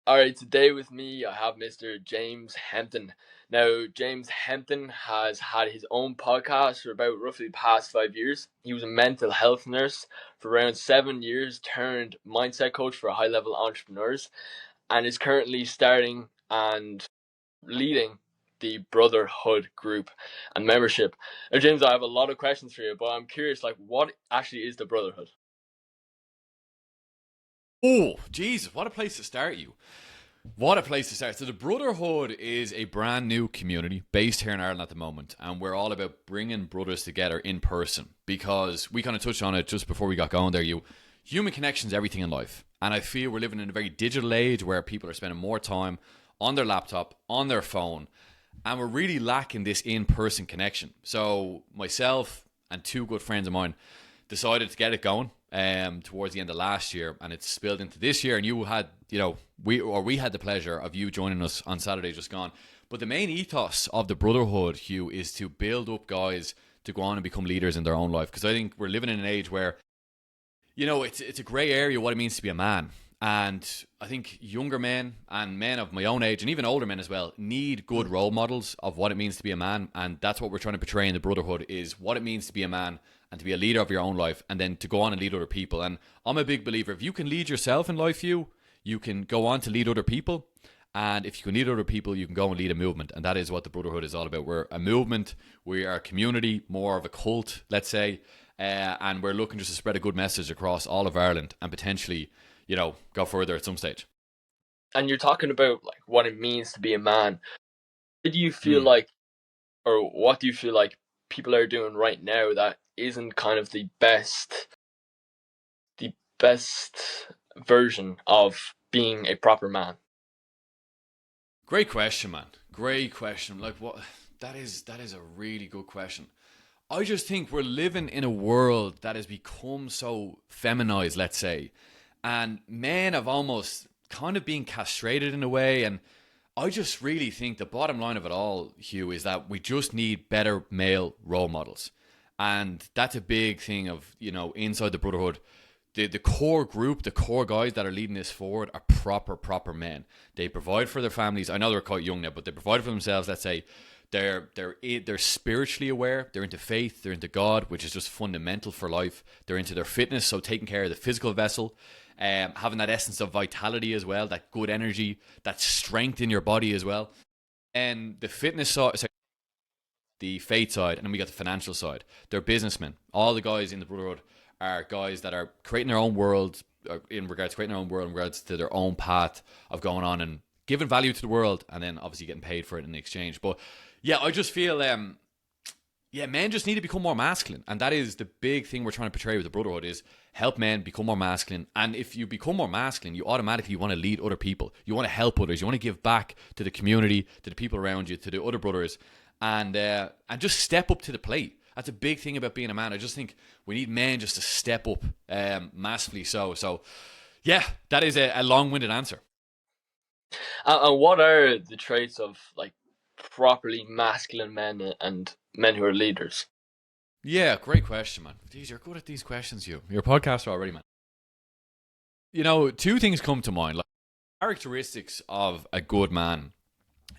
All right, today with me I have Mr. James Hempton. Now, James Hempton has had his own podcast for about roughly the past 5 years. He was a mental health nurse for around 7 years, turned mindset coach for high level entrepreneurs, and is currently starting and leading the Brotherhood group and membership. Now, James, I have a lot of questions for you, but I'm curious, like, what actually is the Brotherhood? Oh, Jesus, what a place to start, you. What a place to start. So, the Brotherhood is a brand new community based here in Ireland at the moment, and we're all about bringing brothers together in person because we kind of touched on it just before we got going there. Human connection is everything in life, and I feel we're living in a very digital age where people are spending more time on their laptop, on their phone, and we're really lacking this in person connection. So, myself and two good friends of mine decided to get it going towards the end of last year, and it's spilled into this year. And you had, we had the pleasure of you joining us on Saturday just gone. But the main ethos of the Brotherhood, Hugh, is to build up guys to go on and become leaders in their own life. Because I think we're living in an age where, it's a grey area what it means to be a man. And I think younger men and men of my own age, and even older men as well, need good role models of what it means to be a man. And that's what we're trying to portray in the Brotherhood, is what it means to be a man and to be a leader of your own life, and then to go on and lead other people. And I'm a big believer, if you can lead yourself in life, you can go on to lead other people. And if you can lead other people, you can go and lead a movement. And that is what the Brotherhood is all about. We're a movement, we are a community, more of a cult, let's say. And we're looking just to spread a good message across all of Ireland and potentially, go further at some stage. And you're talking about like what it means to be a man. Did you feel Mm. like, or what do you feel like people are doing right now that isn't kind of the best version of being a proper man? Great question, man. Great question. Like, what? That is a really good question. I just think we're living in a world that has become so feminized, let's say, and men have almost kind of been castrated in a way. And I just really think the bottom line of it all, Hugh, is that we just need better male role models. And that's a big thing of, inside the Brotherhood. The core group, the core guys that are leading this forward are proper men. They provide for their families. I know they're quite young now, but they provide for themselves. Let's say they're spiritually aware. They're into faith. They're into God, which is just fundamental for life. They're into their fitness, so taking care of the physical vessel, having that essence of vitality as well, that good energy, that strength in your body as well, and the fitness side, sorry, the faith side, and then we got the financial side. They're businessmen. All the guys in the Brotherhood are guys that are creating their own world, in regards to creating their own world, in regards to their own path of going on and giving value to the world, and then obviously getting paid for it in exchange. But yeah, I just feel yeah, men just need to become more masculine, and that is the big thing we're trying to portray with the Brotherhood, is help men become more masculine. And if you become more masculine, you automatically want to lead other people, you want to help others, you want to give back to the community, to the people around you, to the other brothers, and just step up to the plate. That's a big thing about being a man. I just think we need men just to step up, massively. So yeah, that is a long-winded answer. And what are the traits of like properly masculine men and men who are leaders? Yeah, great question, man. Jeez, you're good at these questions, you. You're a podcaster already, man. Two things come to mind. Like, characteristics of a good man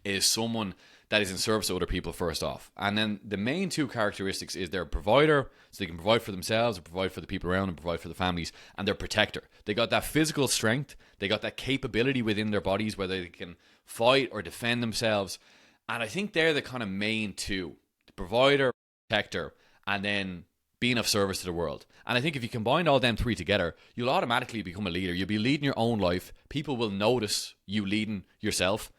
is someone that is in service to other people first off. And then the main two characteristics is they're a provider, so they can provide for themselves, provide for the people around them, provide for the families, and they're a protector. They got that physical strength, they got that capability within their bodies where they can fight or defend themselves. And I think they're the kind of main two: the provider, protector, and then being of service to the world. And I think if you combine all them three together, you'll automatically become a leader. You'll be leading your own life. People will notice you leading yourself.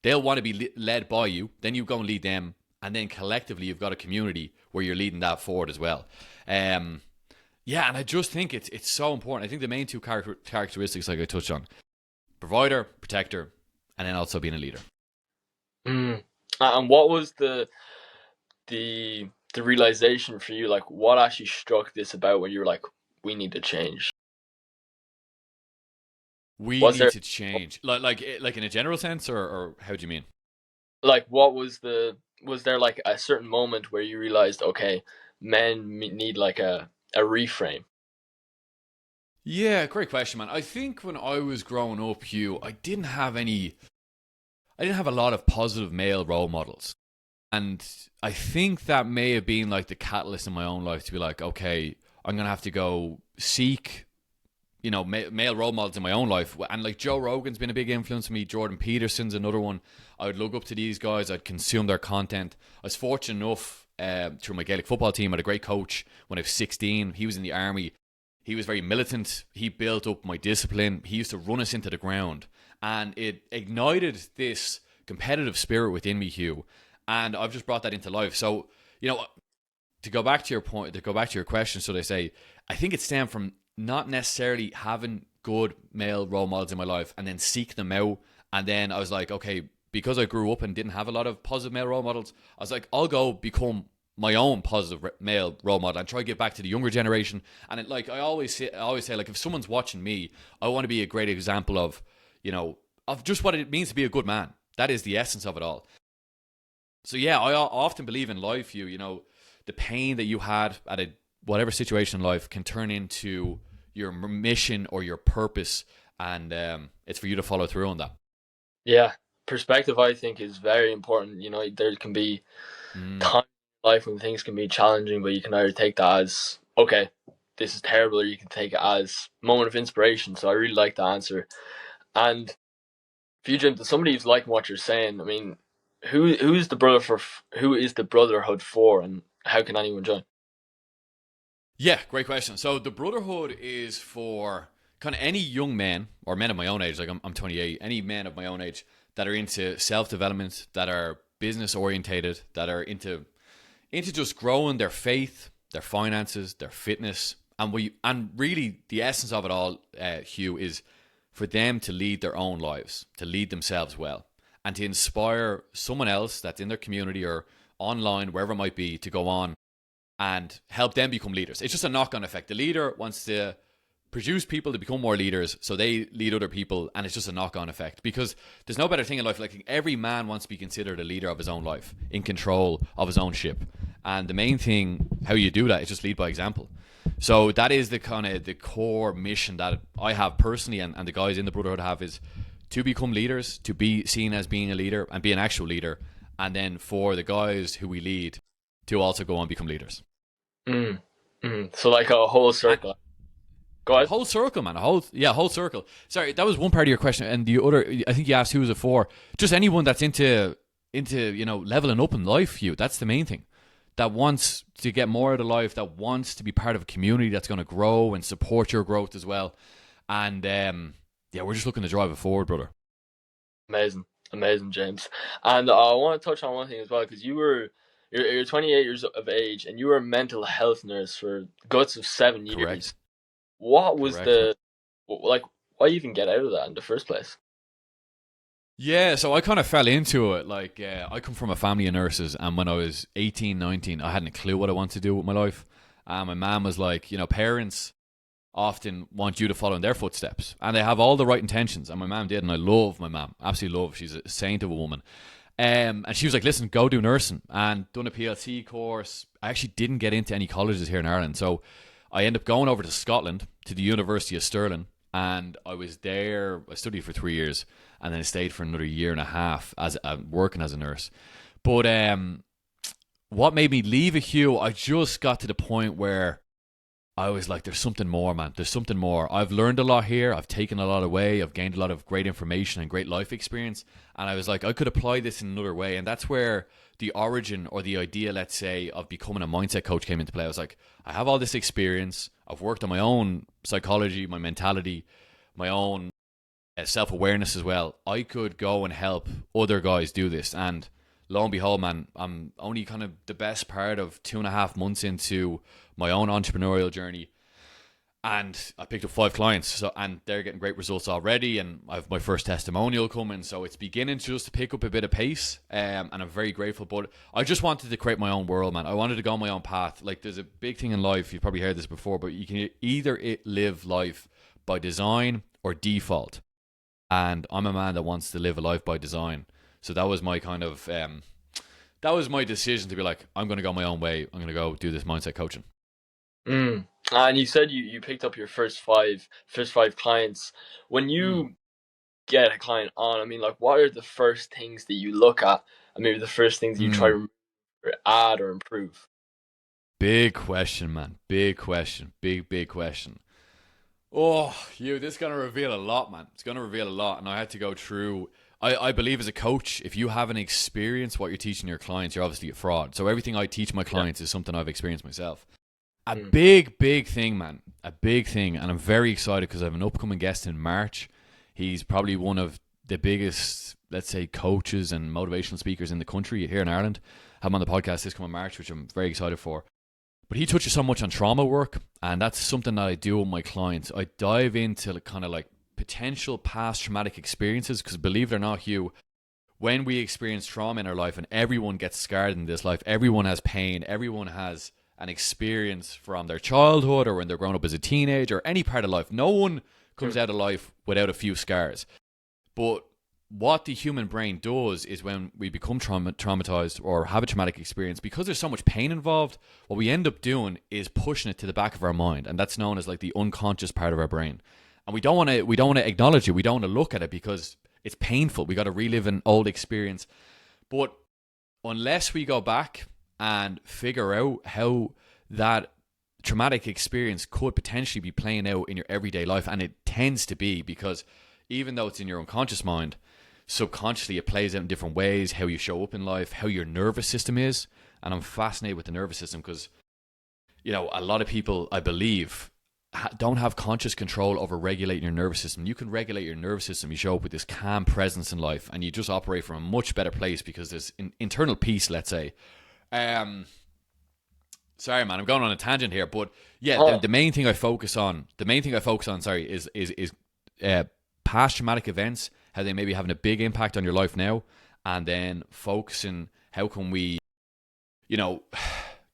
They'll want to be led by you. Then you go and lead them. And then collectively, you've got a community where you're leading that forward as well. Um, yeah, and I just think it's so important. I think the main two characteristics, like I touched on: provider, protector, and then also being a leader. Mm. And what was the realization for you? Like, what actually struck this about when you were like, we need to change? We Was need there to change, like in a general sense, or how do you mean? like what was there like a certain moment where you realized, okay, men need like a reframe? Yeah, great question, man. I think when I was growing up, Hugh, I didn't have a lot of positive male role models. And I think that may have been like the catalyst in my own life to be like, okay, I'm going to have to go seek, male role models in my own life. And like Joe Rogan's been a big influence on me. Jordan Peterson's another one. I would look up to these guys. I'd consume their content. I was fortunate enough through my Gaelic football team. I had a great coach when I was 16. He was in the army. He was very militant. He built up my discipline. He used to run us into the ground. And it ignited this competitive spirit within me, Hugh. And I've just brought that into life. So, to go back to your point, to go back to your question, so they say, I think it stemmed from not necessarily having good male role models in my life and then seek them out. And then I was like, okay, because I grew up and didn't have a lot of positive male role models, I was like, I'll go become my own positive male role model and try to get back to the younger generation. And I always say, like, if someone's watching me, I want to be a great example of, of just what it means to be a good man. That is the essence of it all. So yeah, I often believe in life, the pain that you had at whatever situation in life can turn into your mission or your purpose, and it's for you to follow through on that. Yeah, perspective I think is very important. There can be Mm. times in life when things can be challenging, but you can either take that as, okay, this is terrible, or you can take it as a moment of inspiration. So I really like the answer. And for you, Jim, to somebody who's liking what you're saying, I mean, who is the brotherhood for, and how can anyone join? Yeah, great question. So the Brotherhood is for kind of any young men or men of my own age, like I'm 28, any men of my own age that are into self development, that are business orientated, that are into just growing their faith, their finances, their fitness, and really the essence of it all, Hugh, is for them to lead their own lives, to lead themselves well, and to inspire someone else that's in their community or online, wherever it might be, to go on and help them become leaders. It's just a knock-on effect. The leader wants to produce people to become more leaders, so they lead other people, and it's just a knock-on effect. Because there's no better thing in life. Like, every man wants to be considered a leader of his own life, in control of his own ship. And the main thing, how you do that, is just lead by example. So that is the kind of the core mission that I have personally, and the guys in the Brotherhood have, is to become leaders, to be seen as being a leader and be an actual leader, and then for the guys who we lead to also go on and become leaders. Mm, So like a whole And circle. Go ahead. whole circle, man. Whole circle. Sorry, that was one part of your question, and the other, I think you asked who was it for. Just anyone that's into leveling up in life. That's the main thing. That wants to get more out of life. That wants to be part of a community that's going to grow and support your growth as well. And yeah, we're just looking to drive it forward, brother. Amazing, amazing, James. And I want to touch on one thing as well, because you're 28 years of age, and you were a mental health nurse for guts of 7 years. Correct. What was Correct, man. the like? Why even get out of that in the first place? Yeah, so I kind of fell into it. Like, I come from a family of nurses, and when I was 18, 19, I hadn't a clue what I wanted to do with my life. My mom was like, parents often want you to follow in their footsteps, and they have all the right intentions. And my mom did, and I love my mom, absolutely love. She's a saint of a woman. And she was like, "Listen, go do nursing," and done a PLC course. I actually didn't get into any colleges here in Ireland, so I ended up going over to Scotland to the University of Stirling, and I was there. I studied for 3 years, and then I stayed for another year and a half as working as a nurse. But what made me leave it, Hugh? I just got to the point where I was like, there's something more, man. There's something more. I've learned a lot here. I've taken a lot away. I've gained a lot of great information and great life experience. And I was like, I could apply this in another way. And that's where the origin or the idea, let's say, of becoming a mindset coach came into play. I was like, I have all this experience. I've worked on my own psychology, my mentality, my own self-awareness as well. I could go and help other guys do this. And lo and behold, man, I'm only kind of the best part of 2.5 months into my own entrepreneurial journey, and I picked up 5 clients, and they're getting great results already, and I have my first testimonial coming, so it's beginning just to pick up a bit of pace, and I'm very grateful. But I just wanted to create my own world, man. I wanted to go on my own path. Like, there's a big thing in life, you've probably heard this before, but you can either live life by design or default, and I'm a man that wants to live a life by design. So that was my kind of that was my decision to be like, I'm going to go my own way. I'm going to go do this mindset coaching. Mm. And you said you picked up your first five clients. When Hmm. you get a client on, I mean, like, what are the first things that you look at, and maybe the first things you try Hmm. to add or improve? Big question, man. Big question. Big question. Oh, this is going to reveal a lot, man. It's going to reveal a lot. And I had to go through. I believe as a coach, if you haven't experienced what you're teaching your clients, you're obviously a fraud. So everything I teach my Yeah. clients is something I've experienced myself. A Mm. big thing, man. A big thing. And I'm very excited because I have an upcoming guest in March. He's probably one of the biggest, let's say, coaches and motivational speakers in the country here in Ireland. I have him on the podcast this coming March, which I'm very excited for. But he touches so much on trauma work, and that's something that I do with my clients. I dive into kind of like potential past traumatic experiences because, believe it or not, Hugh, when we experience trauma in our life, and everyone gets scarred in this life, everyone has pain, everyone has an experience from their childhood or when they're growing up as a teenager or any part of life. No one comes Mm. out of life without a few scars. But what the human brain does is when we become traumatized or have a traumatic experience, because there's so much pain involved, what we end up doing is pushing it to the back of our mind, and that's known as like the unconscious part of our brain. And we don't want to acknowledge it. We don't want to look at it because it's painful. We got to relive an old experience. But unless we go back and figure out how that traumatic experience could potentially be playing out in your everyday life, and it tends to be because even though it's in your unconscious mind, subconsciously it plays out in different ways, how you show up in life, how your nervous system is. And I'm fascinated with the nervous system because, a lot of people, I believe, don't have conscious control over regulating your nervous system. You can regulate your nervous system. You show up with this calm presence in life and you just operate from a much better place because there's internal peace, let's say. Sorry, man, I'm going on a tangent here, but yeah, Oh, the main thing I focus on, sorry, is past traumatic events, how they may be having a big impact on your life now, and then focusing how can we, you know,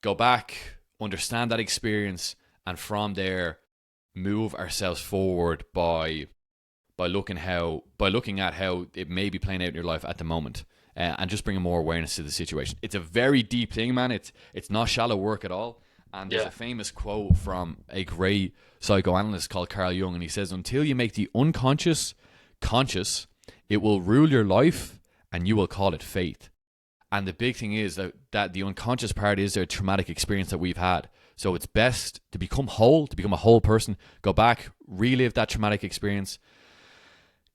go back, understand that experience, and from there move ourselves forward by looking at how it may be playing out in your life at the moment, and just bringing more awareness to the situation. It's a very deep thing, man. It's not shallow work at all. And there's yeah. a famous quote from a great psychoanalyst called Carl Jung, and he says, "Until you make the unconscious conscious, it will rule your life, and you will call it faith." And the big thing is that the unconscious part is a traumatic experience that we've had. So it's best to become whole, to become a whole person, go back, relive that traumatic experience,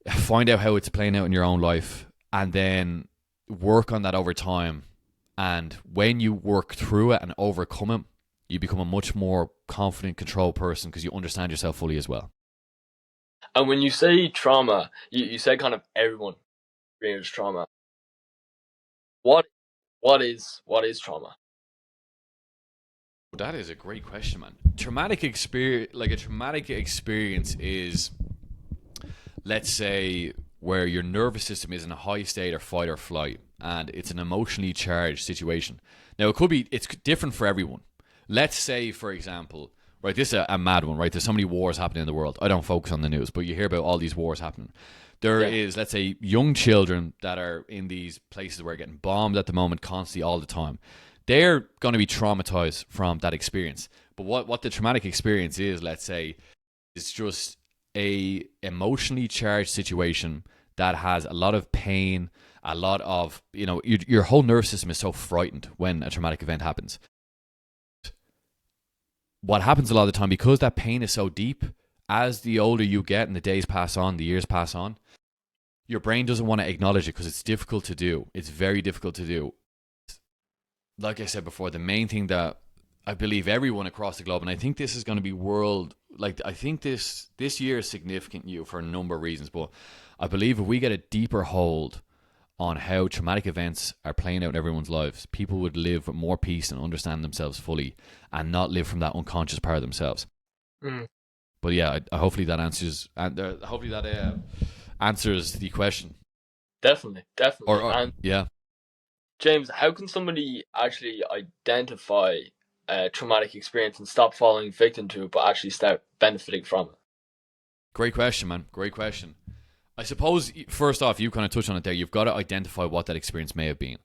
find out how it's playing out in your own life, and then work on that over time. And when you work through it and overcome it, you become a much more confident, controlled person because you understand yourself fully as well. And when you say trauma, you said kind of everyone experiences trauma. What what is trauma? That is a great question, man. A traumatic experience is, let's say, where your nervous system is in a high state or fight or flight, and it's an emotionally charged situation. Now, it's different for everyone. Let's say, for example, right, this is a mad one, right? There's so many wars happening in the world. I don't focus on the news, but you hear about all these wars happening. There Yeah. is, let's say, young children that are in these places where are getting bombed at the moment, constantly, all the time. They're going to be traumatized from that experience. But what the traumatic experience is, let's say, is just a emotionally charged situation that has a lot of pain, a lot of, your whole nervous system is so frightened when a traumatic event happens. What happens a lot of the time, because that pain is so deep, as the older you get and the days pass on, the years pass on, your brain doesn't want to acknowledge it because it's difficult to do. It's very difficult to do. Like I said before, the main thing that I believe everyone across the globe, and I think this is going to be I think this year is significant, for a number of reasons, but I believe if we get a deeper hold on how traumatic events are playing out in everyone's lives, people would live with more peace and understand themselves fully and not live from that unconscious part of themselves. Mm. But yeah, hopefully that answers the question. Definitely, definitely. Or And yeah. James, how can somebody actually identify a traumatic experience and stop falling victim to it, but actually start benefiting from it? Great question, man. Great question. I suppose, first off, you kind of touched on it there. You've got to identify what that experience may have been.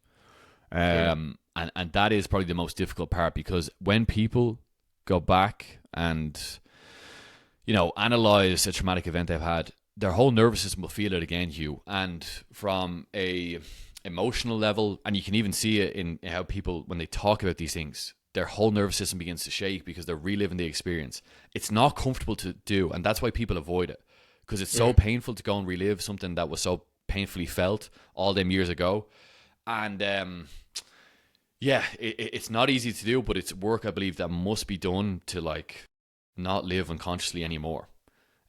Mm. And that is probably the most difficult part, because when people go back and, you know, analyze a traumatic event they've had, their whole nervous system will feel it again, Hugh. And from a emotional level, and you can even see it in how people, when they talk about these things, their whole nervous system begins to shake because they're reliving the experience. It's not comfortable to do, and that's why people avoid it, because it's so painful to go and relive something that was so painfully felt all them years ago. And yeah, it's not easy to do, but it's work, I believe, that must be done to like not live unconsciously anymore.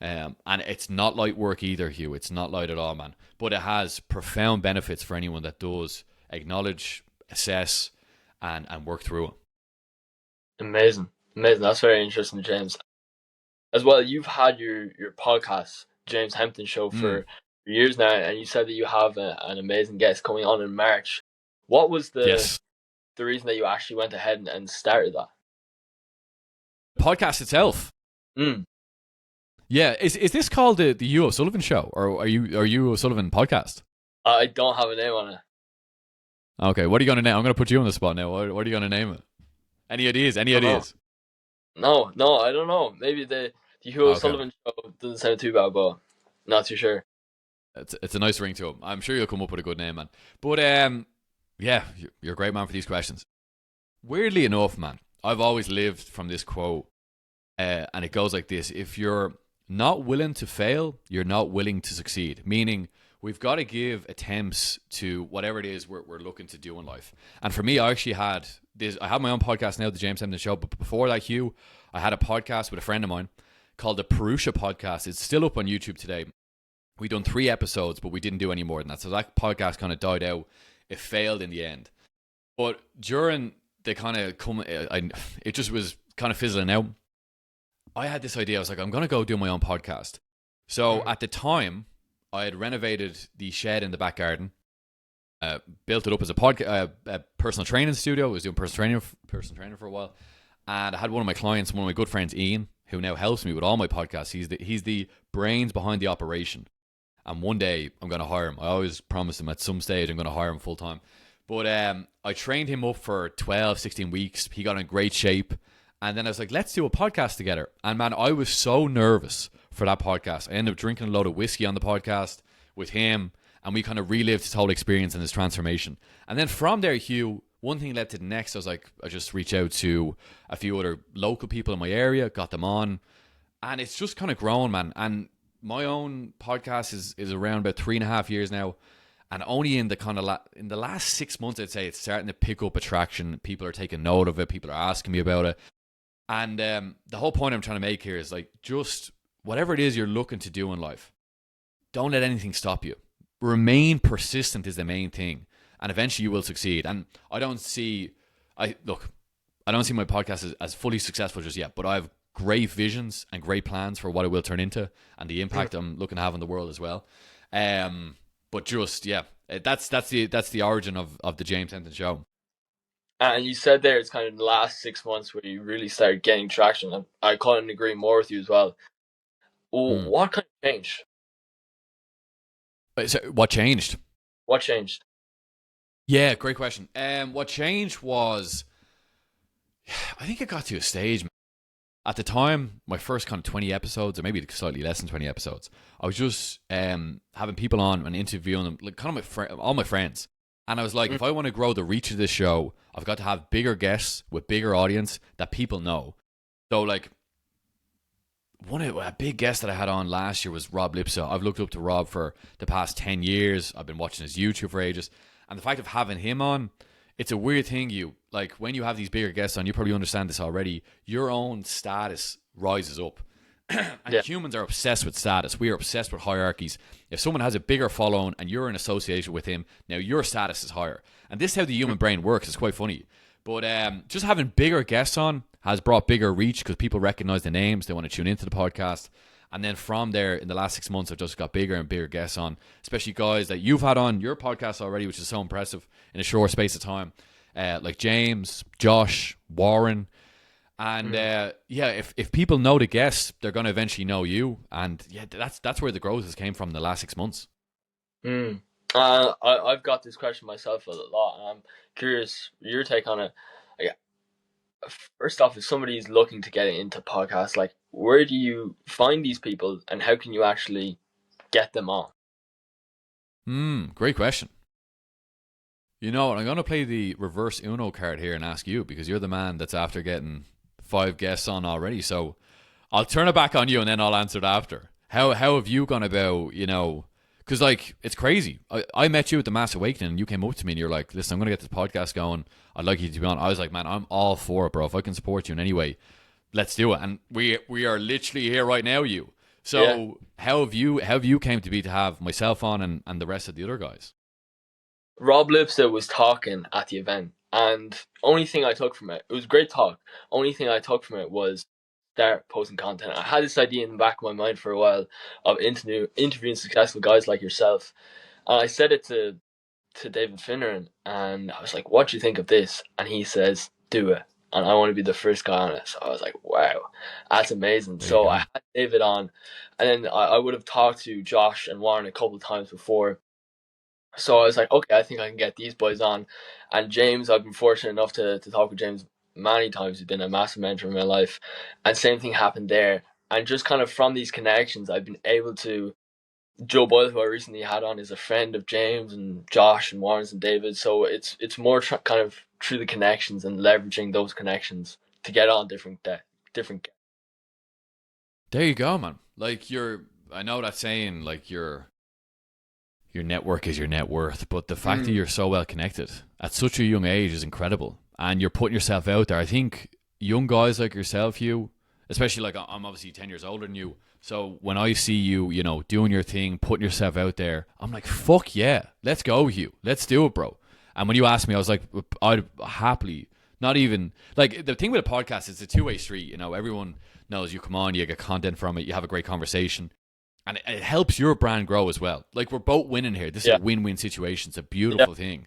And it's not light work either, Hugh. It's not light at all, man. But it has profound benefits for anyone that does acknowledge, assess, and work through it. Amazing, amazing. That's very interesting, James. As well, you've had your podcast, James Hempton Show, for years now, and you said that you have an amazing guest coming on in March. What was Yes. the reason that you actually went ahead and started that? Podcast itself. Mm. Yeah. Is this called the Hugh O'Sullivan Show, or are you O'Sullivan podcast? I don't have a name on it. Okay. What are you going to name? I'm going to put you on the spot now. What are you going to name it? Any ideas? Any ideas? No, I don't know. Maybe the Hugh O'Sullivan Show doesn't sound too bad, but not too sure. It's a nice ring to him. I'm sure you'll come up with a good name, man. But yeah, you're a great man for these questions. Weirdly enough, man, I've always lived from this quote, and it goes like this: if you're not willing to fail, you're not willing to succeed. Meaning, we've got to give attempts to whatever it is we're looking to do in life. And for me, I actually had this. I have my own podcast now, the James Hempton Show. But before that, Hugh, I had a podcast with a friend of mine called the Purusha Podcast. It's still up on YouTube today. We done 3 episodes, but we didn't do any more than that. So that podcast kind of died out. It failed in the end. But during the kind of it just was kind of fizzling out. I had this idea. I was like, I'm going to go do my own podcast. So at the time, I had renovated the shed in the back garden, built it up as a personal training studio. I was doing personal training for a while. And I had one of my clients, one of my good friends, Ian, who now helps me with all my podcasts. He's the brains behind the operation. And one day I'm going to hire him. I always promise him at some stage I'm going to hire him full time. But I trained him up for 12, 16 weeks. He got in great shape. And then I was like, let's do a podcast together. And man, I was so nervous for that podcast. I ended up drinking a load of whiskey on the podcast with him. And we kind of relived his whole experience and his transformation. And then from there, Hugh, one thing led to the next. I was like, I just reached out to a few other local people in my area, got them on. And it's just kind of grown, man. And my own podcast is around about 3.5 years now. And only in the kind of in the last 6 months, I'd say it's starting to pick up attraction. People are taking note of it. People are asking me about it. And the whole point I'm trying to make here is like, just whatever it is you're looking to do in life, don't let anything stop you. Remain persistent is the main thing. And eventually you will succeed. And I don't see my podcast as fully successful just yet, but I have great visions and great plans for what it will turn into and the impact I'm looking to have in the world as well. But just, yeah, that's the origin of the James Hempton Show. And you said there it's kind of the last 6 months where you really started getting traction. And I couldn't agree more with you as well. What kind of changed? So what changed? What changed? Yeah, great question. What changed was, I think it got to a stage. At the time, my first kind of 20 episodes, or maybe slightly less than 20 episodes, I was just having people on and interviewing them, like kind of all my friends. And I was like, if I want to grow the reach of this show, I've got to have bigger guests with bigger audience that people know. So like, a big guest that I had on last year was Rob Lipsa. I've looked up to Rob for the past 10 years. I've been watching his YouTube for ages. And the fact of having him on, it's a weird thing, like when you have these bigger guests on, you probably understand this already, your own status rises up. And humans are obsessed with status. We are obsessed with hierarchies. If someone has a bigger following and you're in association with him, now your status is higher. And this is how the human brain works. It's quite funny. But just having bigger guests on has brought bigger reach because people recognize the names. They want to tune into the podcast. And then from there, in the last 6 months, I've just got bigger and bigger guests on, especially guys that you've had on your podcast already, which is so impressive in a short space of time. Like James, Josh, Warren. And if people know the guests, they're going to eventually know you. And yeah, that's where the growth has came from in the last 6 months. I've got this question myself a lot, and I'm curious your take on it. First off, if somebody's looking to get into podcasts, like where do you find these people and how can you actually get them on? Great question. You know what? I'm going to play the reverse Uno card here and ask you because you're the man that's after getting 5 guests on already. So I'll turn it back on you and then I'll answer it after. How have you gone about, because like it's crazy. I met you at the Mass Awakening and you came up to me and you're like, listen, I'm going to get this podcast going. I'd like you to be on. I was like, man, I'm all for it, bro. If I can support you in any way, let's do it. And we are literally here right now, you. Yeah. So how have you came to be to have myself on and the rest of the other guys? Rob Lipsa was talking at the event, and only thing I took from it was a great talk. Only thing I took from it was start posting content. I had this idea in the back of my mind for a while of interviewing successful guys like yourself, and I said it to David Finneran, and I was like, "What do you think of this?" And he says, "Do it." And I want to be the first guy on it. So I was like, "Wow, that's amazing." There you So I go. had David on, and then I would have talked to Josh and Warren a couple of times before, so I was like, okay, I think I can get these boys on. And James, I've been fortunate enough to talk with James many times. He's been a massive mentor in my life. And same thing happened there. And just kind of from these connections, I've been able to. Joe Boyle, who I recently had on, is a friend of James and Josh and Warren's and David. So it's more kind of through the connections and leveraging those connections to get on different. There you go, man. Like I know that saying, like your network is your net worth, but the fact that Mm, you're so well connected at such a young age is incredible, and you're putting yourself out there. I think young guys like yourself, you, especially like I'm obviously 10 years older than you, so when I see you, doing your thing, putting yourself out there, I'm like, fuck yeah, let's go, Hugh, let's do it, bro. And when you asked me, I was like, I'd happily. Not even like the thing with a podcast, it's a two-way street. Everyone knows you come on, you get content from it, you have a great conversation, and it helps your brand grow as well. Like we're both winning here. This is yeah, a win-win situation. It's a yeah, beautiful thing.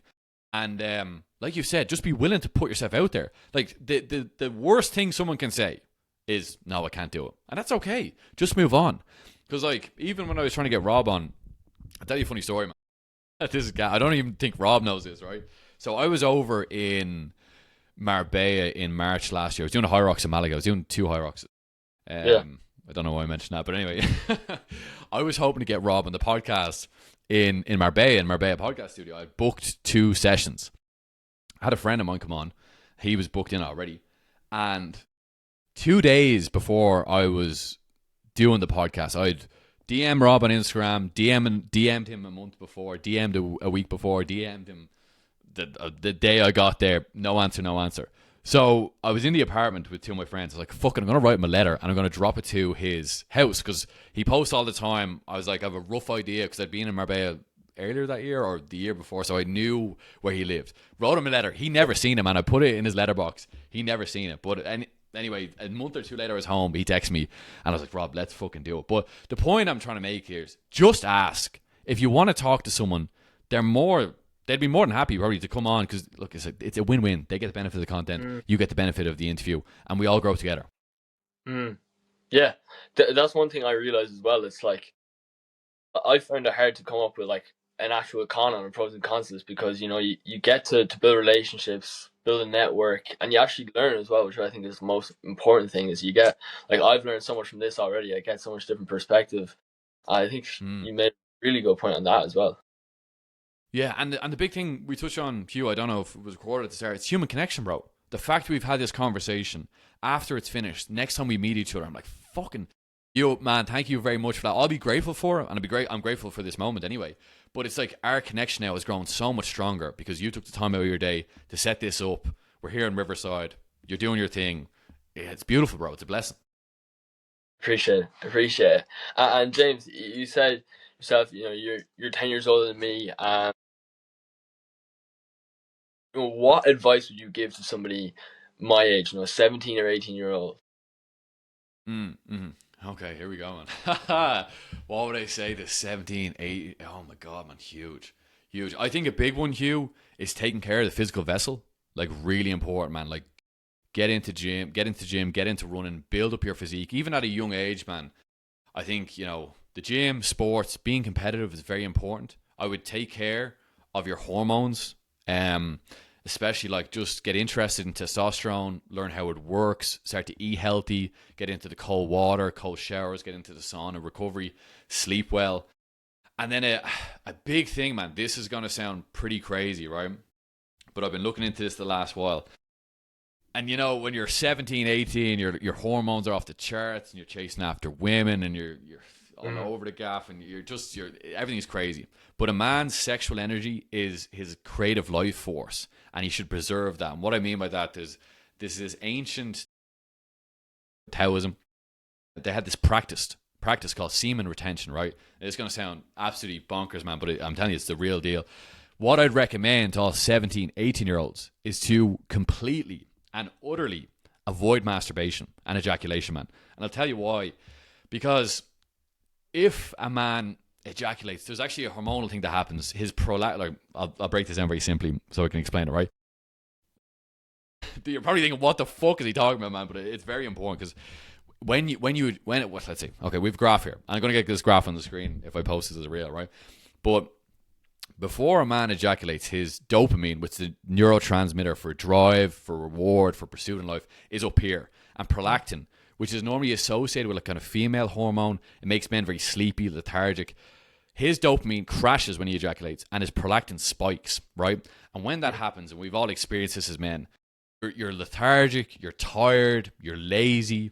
And like you said, just be willing to put yourself out there. Like the worst thing someone can say is no, I can't do it, and that's okay. Just move on. Because like even when I was trying to get Rob on, I'll tell you a funny story, man. This is I don't even think Rob knows this, right? So I was over in Marbella in March last year. I was doing a High Rocks in Malaga. I was doing 2 High Rocks. yeah. I don't know why I mentioned that, but anyway, I was hoping to get Rob on the podcast in Marbella Podcast Studio. I booked 2 sessions. I had a friend of mine come on. He was booked in already. And 2 days before I was doing the podcast, I'd DM Rob on Instagram, DM'd him a month before, DM'd a week before, DM'd him the day I got there. No answer, no answer. So I was in the apartment with 2 of my friends. I was like, fuck it, I'm going to write him a letter and I'm going to drop it to his house because he posts all the time. I was like, I have a rough idea because I'd been in Marbella earlier that year or the year before, so I knew where he lived. Wrote him a letter. He never seen it, man. I put it in his letterbox. He never seen it. But anyway, a month or 2 later, I was home. He texted me and I was like, Rob, let's fucking do it. But the point I'm trying to make here is just ask. If you want to talk to someone, they'd be more than happy probably to come on because look, it's a win-win. They get the benefit of the content, Mm, you get the benefit of the interview, and we all grow together. mm. Yeah, that's one thing I realized as well. It's like I found it hard to come up with like an actual con on a pros and cons list because you get to build relationships, build a network, and you actually learn as well, which I think is the most important thing. Is you get like I've learned so much from this already. I get so much different perspective. I think Mm. you made a really good point on that as well. Yeah, and the big thing we touched on, Hugh, I don't know if it was recorded at the start, it's human connection, bro. The fact we've had this conversation after it's finished, next time we meet each other, I'm like, fucking, yo, man, thank you very much for that. I'll be grateful for it, and I'm grateful for this moment anyway. But it's like our connection now has grown so much stronger because you took the time out of your day to set this up. We're here in Riverside. You're doing your thing. Yeah, it's beautiful, bro. It's a blessing. Appreciate it. And James, you said yourself, you're 10 years older than me. What advice would you give to somebody my age, 17 or 18 year old? Mm-hmm. Okay, here we go, man. What would I say to 17, 8? Oh my God, man, huge. Huge. I think a big one, Hugh, is taking care of the physical vessel. Like, really important, man. Like, get into running, build up your physique. Even at a young age, man, I think, the gym, sports, being competitive is very important. I would take care of your hormones. Um, especially like just get interested in testosterone, learn how it works, start to eat healthy, get into the cold water, cold showers, get into the sauna, recovery, sleep well. And then a big thing, man, this is going to sound pretty crazy, right? But I've been looking into this the last while. And you know, when you're 17, 18, your hormones are off the charts and you're chasing after women and you're all Mm. over the gaff and you're everything's crazy. But a man's sexual energy is his creative life force and he should preserve that. And what I mean by that is this ancient Taoism. They had this practice called semen retention, right? And it's going to sound absolutely bonkers, man, but I'm telling you, it's the real deal. What I'd recommend to all 17, 18-year-olds is to completely and utterly avoid masturbation and ejaculation, man. And I'll tell you why. Because if a man ejaculates, there's actually a hormonal thing that happens. His like, I'll break this down very simply so I can explain it, right? You're probably thinking, what the fuck is he talking about, man? But it's very important because let's see, okay, we've a graph here. I'm going to get this graph on the screen if I post this as a reel, right? But before a man ejaculates, his dopamine, which is the neurotransmitter for drive, for reward, for pursuit in life, is up here. And prolactin, which is normally associated with a kind of female hormone, it makes men very sleepy, lethargic. His dopamine crashes when he ejaculates and his prolactin spikes, right? And when that happens, and we've all experienced this as men, you're lethargic, you're tired, you're lazy,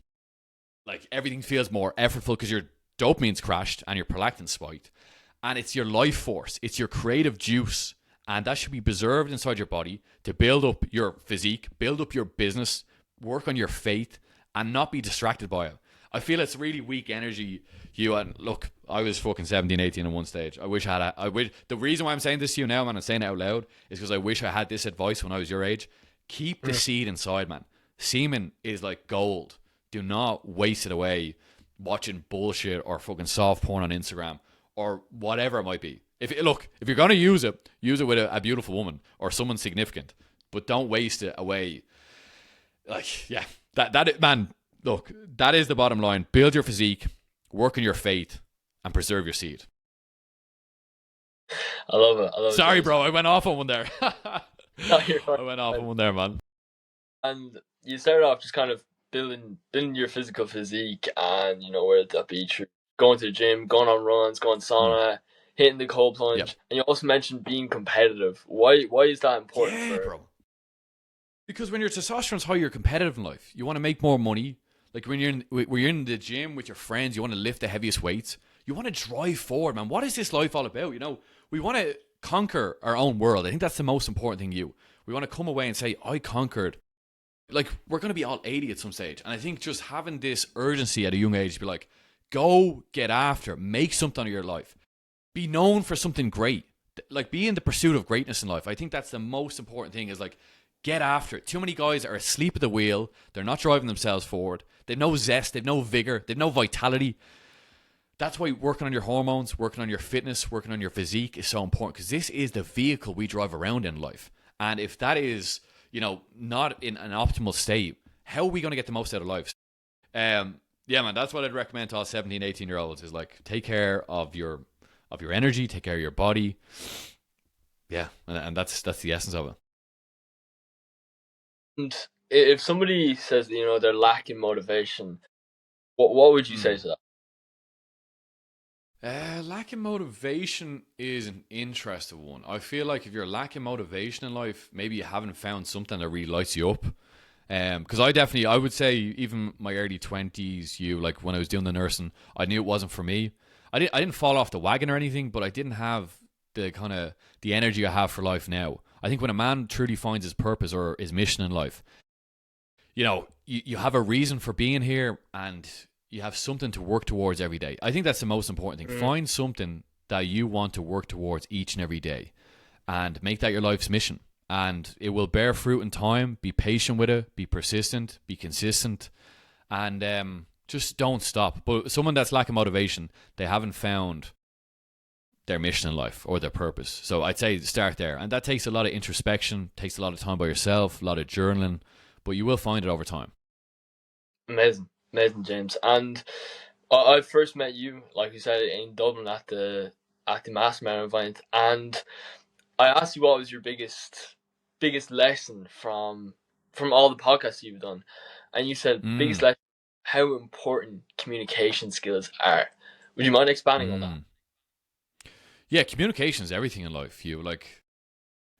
like everything feels more effortful because your dopamine's crashed and your prolactin spiked. And it's your life force, it's your creative juice, and that should be preserved inside your body to build up your physique, build up your business, work on your faith, and not be distracted by it. I feel it's really weak energy, you. And look, I was fucking 17, 18 at one stage. I wish I had. The reason why I'm saying this to you now, man, and saying it out loud, is because I wish I had this advice when I was your age. Keep the seed inside, man. Semen is like gold. Do not waste it away watching bullshit or fucking soft porn on Instagram or whatever it might be. If you're gonna use it with a beautiful woman or someone significant, but don't waste it away. Like, yeah, man. Look, that is the bottom line. Build your physique, work on your faith, and preserve your seed. I love it. Sorry, James. bro, I went off on one there. No, you're I went off on one there, man. And you started off just kind of building your physical physique, and whether that be through going to the gym, going on runs, going sauna, hitting the cold plunge. Yep. And you also mentioned being competitive. Why is that important? Yeah, bro. Because when your testosterone's high, you're competitive in life. You want to make more money. Like when you're in the gym with your friends, you want to lift the heaviest weights. You want to drive forward, man. What is this life all about? We want to conquer our own world. I think that's the most important thing. We want to come away and say, I conquered. Like, we're going to be all 80 at some stage. And I think just having this urgency at a young age to be like, go get after, make something of your life. Be known for something great. Like, be in the pursuit of greatness in life. I think that's the most important thing is like, get after it. Too many guys are asleep at the wheel. They're not driving themselves forward. They've no zest. They've no vigor. They've no vitality. That's why working on your hormones, working on your fitness, working on your physique is so important because this is the vehicle we drive around in life. And if that is, not in an optimal state, how are we going to get the most out of life? Yeah, man, that's what I'd recommend to all 17, 18-year-olds is like take care of your energy, take care of your body. Yeah, and that's the essence of it. And if somebody says they're lacking motivation, what would you say to that? Lacking motivation is an interesting one. I feel like if you're lacking motivation in life, maybe you haven't found something that really lights you up. Because I would say even my early 20s, like when I was doing the nursing, I knew it wasn't for me. I didn't fall off the wagon or anything, but I didn't have the kind of the energy I have for life now. I think when a man truly finds his purpose or his mission in life, you have a reason for being here and you have something to work towards every day. I think that's the most important thing. Find something that you want to work towards each and every day and make that your life's mission. And it will bear fruit in time. Be patient with it. Be persistent. Be consistent. And just don't stop. But someone that's lacking motivation, they haven't found their mission in life or their purpose. So I'd say start there. And that takes a lot of introspection, takes a lot of time by yourself, a lot of journaling, but you will find it over time. Amazing, James. And I first met you, like you said, in Dublin at the Mastermind event, and I asked you what was your biggest biggest lesson from all the podcasts you've done, and you said biggest Mm, lesson how important communication skills are. Would you mind expanding on that? mm. Yeah, communication is everything in life. You like,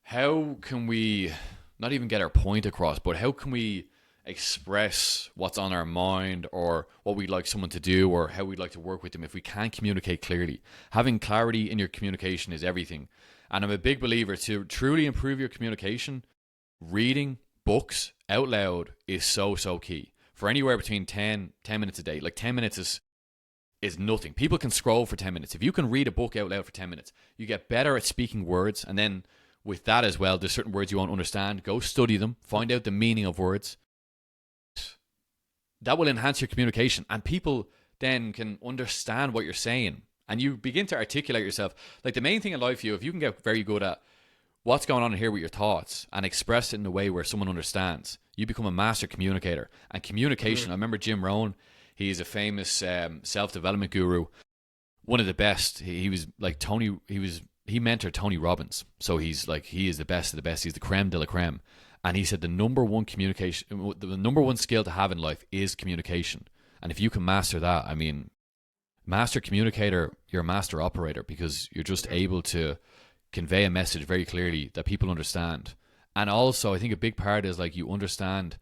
how can we not even get our point across, but how can we express what's on our mind or what we'd like someone to do or how we'd like to work with them if we can't communicate clearly? Having clarity in your communication is everything. And I'm a big believer to truly improve your communication, reading books out loud is so, so key. For anywhere between 10 minutes a day, like 10 minutes is nothing. People can scroll for 10 minutes. If you can read a book out loud for 10 minutes, you get better at speaking words. And then with that as well, there's certain words you won't understand. Go study them, find out the meaning of words. That will enhance your communication. And people then can understand what you're saying. And you begin to articulate yourself. Like the main thing in life, if you can get very good at what's going on here with your thoughts and express it in a way where someone understands, you become a master communicator. And communication, I remember Jim Rohn, he's a famous self-development guru, one of the best. He was like he mentored Tony Robbins. So he is the best of the best. He's the creme de la creme. And he said the number one skill to have in life is communication. And if you can master that, I mean, master communicator, you're a master operator because you're just able to convey a message very clearly that people understand. And also, I think a big part is like you understand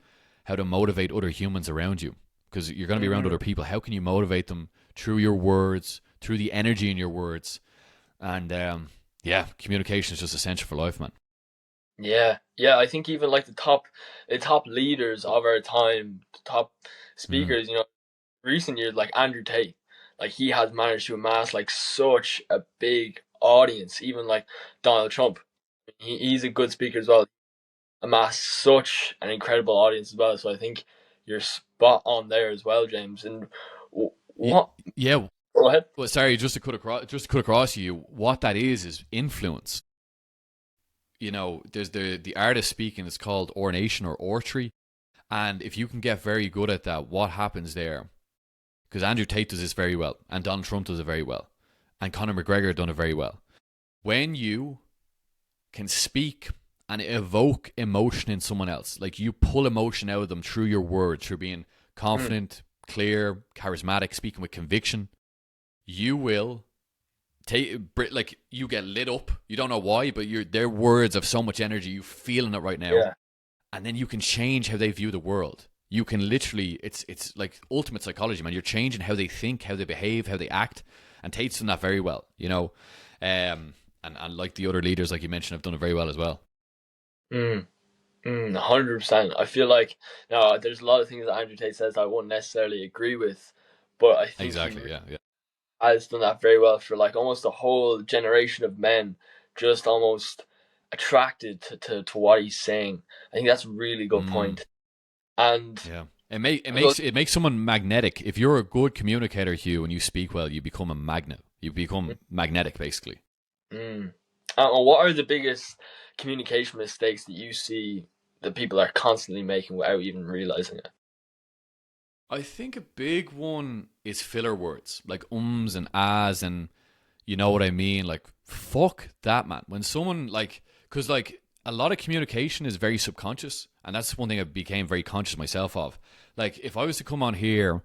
how to motivate other humans around you because you're going to be around other people. How can you motivate them through your words, through the energy in your words? And yeah, communication is just essential for life, man. Yeah, yeah. I think even like the top leaders of our time, the top Mm. speakers, recent years, like Andrew Tate, like he has managed to amass like such a big audience. Even like Donald Trump, he's a good speaker as well. Amass such an incredible audience as well. So I think you're spot on there as well, James. And what? Yeah. Go ahead. Well, sorry, just to cut across you, what that is influence. There's the artist speaking. It's called ornation or oratory, and if you can get very good at that, what happens there? Because Andrew Tate does this very well, and Donald Trump does it very well, and Conor McGregor done it very well. When you can speak and evoke emotion in someone else, like you pull emotion out of them through your words, through being confident, clear, charismatic, speaking with conviction, you will like you get lit up. You don't know why, but their words have so much energy. You feeling it right now, Yeah. and then you can change how they view the world. You can literally, it's like ultimate psychology, man. You're changing how they think, how they behave, how they act, and Tate's done that very well, and like the other leaders, like you mentioned, have done it very well as well. 100%. I feel like now there's a lot of things that Andrew Tate says I won't necessarily agree with, but I think he Exactly, yeah. has done that very well for like almost a whole generation of men, just almost attracted to what he's saying. I think that's a really good Mm, point. And yeah. It so, makes someone magnetic. If you're a good communicator, Hugh, and you speak well, you become a magnet. You become magnetic, basically. mm, what are the biggest communication mistakes that you see that people are constantly making without even realizing it? I think a big one is filler words, like ums and ahs, and you know what I mean? Like, fuck that, man. When someone, like, because, like, a lot of communication is very subconscious, and that's one thing I became very conscious myself of. Like, if I was to come on here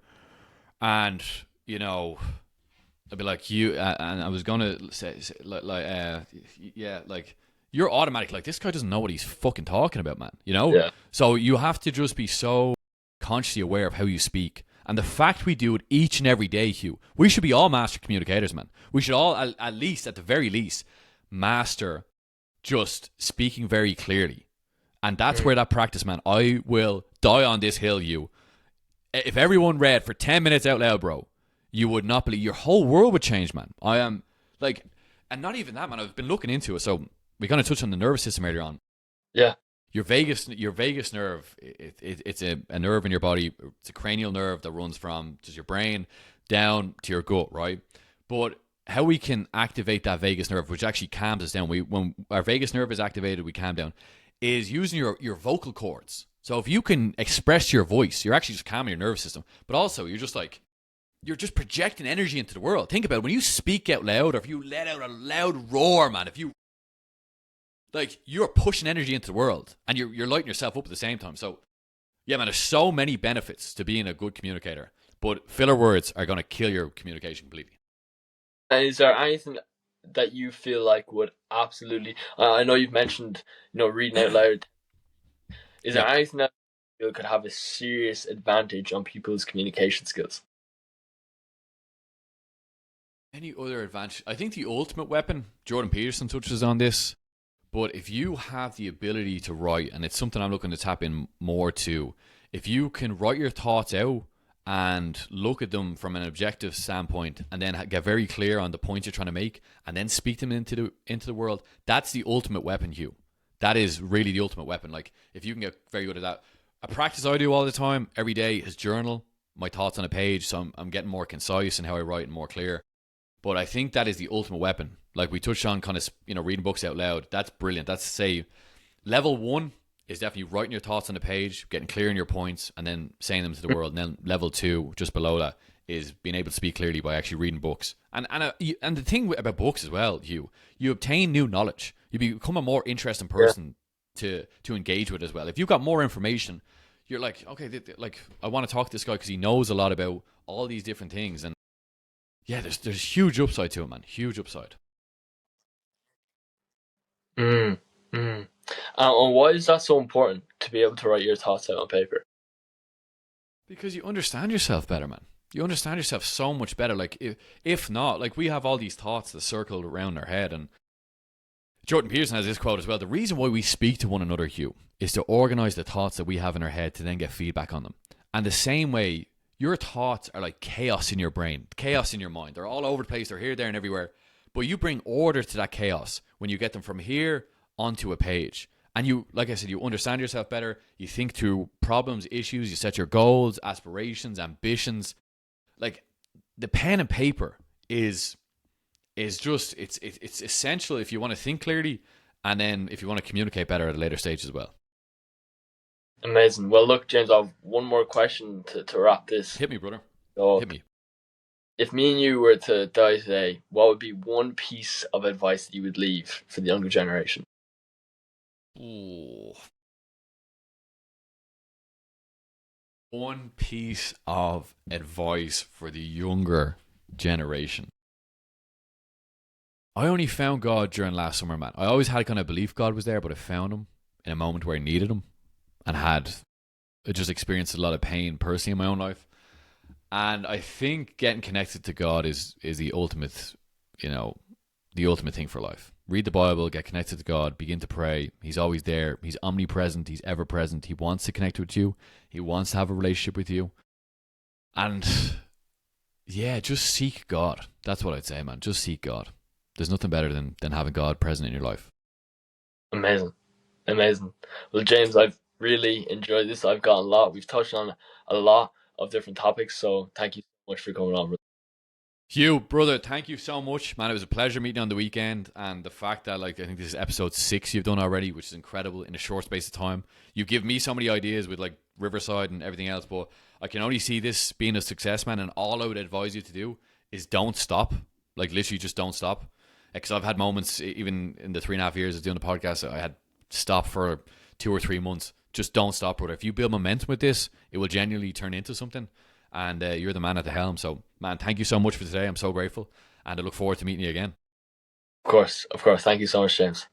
and, I'd be like, and I was going to say yeah, like, you're automatic, like, this guy doesn't know what he's fucking talking about, man, Yeah. So you have to just be so consciously aware of how you speak. And the fact we do it each and every day, Hugh, we should be all master communicators, man. We should all, at least, at the very least, master just speaking very clearly. And that's where that practice, man. I will die on this hill, you. If everyone read for 10 minutes out loud, bro, you would not believe, your whole world would change, man. I am, like, and not even that, man. I've been looking into it. So we kind of touched on the nervous system earlier on. Yeah. Your vagus nerve, it's a nerve in your body. It's a cranial nerve that runs from just your brain down to your gut, right? But how we can activate that vagus nerve, which actually calms us down, when our vagus nerve is activated, we calm down, is using your vocal cords. So if you can express your voice, you're actually just calming your nervous system. But also, you're just projecting energy into the world. Think about it. When you speak out loud, or if you let out a loud roar, man, if you Like, you're pushing energy into the world and you're lighting yourself up at the same time. So, yeah, man, there's so many benefits to being a good communicator, but filler words are going to kill your communication completely. And is there anything that you feel like would absolutely? I know you've mentioned, reading out loud. Is there Yeah. anything that you feel could have a serious advantage on people's communication skills? Any other advantage? I think the ultimate weapon, Jordan Peterson touches on this, but if you have the ability to write, and it's something I'm looking to tap in more to, if you can write your thoughts out and look at them from an objective standpoint, and then get very clear on the points you're trying to make, and then speak them into the world, that's the ultimate weapon, Hugh. That is really the ultimate weapon. Like, if you can get very good at that. A practice I do all the time, every day, is journal my thoughts on a page, so I'm getting more concise in how I write and more clear. But I think that is the ultimate weapon. Like we touched on, kind of, reading books out loud. That's brilliant. That's, say, level one is definitely writing your thoughts on the page, getting clear in your points, and then saying them to the world. And then level two, just below that, is being able to speak clearly by actually reading books. And the thing about books as well, you obtain new knowledge. You become a more interesting person to engage with as well. If you've got more information, you're like, okay, like I want to talk to this guy because he knows a lot about all these different things. And yeah, there's huge upside to it, man. Huge upside. Mm, mm. And why is that so important to be able to write your thoughts out on paper? Because you understand yourself better, man. You understand yourself so much better. Like, if not, like, we have all these thoughts that circle around our head. And Jordan Peterson has this quote as well. The reason why we speak to one another, Hugh, is to organize the thoughts that we have in our head to then get feedback on them. And the same way, your thoughts are like chaos in your brain, chaos in your mind. They're all over the place. They're here, there, and everywhere. But you bring order to that chaos when you get them from here onto a page. And you, like I said, you understand yourself better. You think through problems, issues. You set your goals, aspirations, ambitions. Like, the pen and paper is just, it's essential if you want to think clearly, and then if you want to communicate better at a later stage as well. Amazing. Well, look, James, I have one more question to wrap this. Hit me, brother. So, Hit me. if me and you were to die today, what would be one piece of advice that you would leave for the younger generation? Ooh. One piece of advice for the younger generation. I only found God during last summer, man. I always had kind of belief God was there, but I found him in a moment where I needed him, and I just experienced a lot of pain personally in my own life. And I think getting connected to God is the ultimate, the ultimate thing for life. Read the Bible, get connected to God, begin to pray. He's always there. He's omnipresent. He's ever present. He wants to connect with you. He wants to have a relationship with you. And yeah, just seek God. That's what I'd say, man. Just seek God. There's nothing better than having God present in your life. Amazing. Amazing. Well, James, I've really enjoyed this. I've gotten a lot. We've touched on a lot of different topics. So thank you so much for coming on. Hugh, brother, thank you so much, man. It was a pleasure meeting you on the weekend, and the fact that, like, I think this is episode 6 you've done already, which is incredible in a short space of time. You give me so many ideas with, like, Riverside and everything else, but I can only see this being a success, man. And all I would advise you to do is don't stop. Like, literally, just don't stop. Because I've had moments, even in the 3.5 years of doing the podcast, I had stopped for 2 or 3 months. Just don't stop, brother. If you build momentum with this, it will genuinely turn into something. And you're the man at the helm. So, man, thank you so much for today. I'm so grateful. And I look forward to meeting you again. Of course. Of course. Thank you so much, James.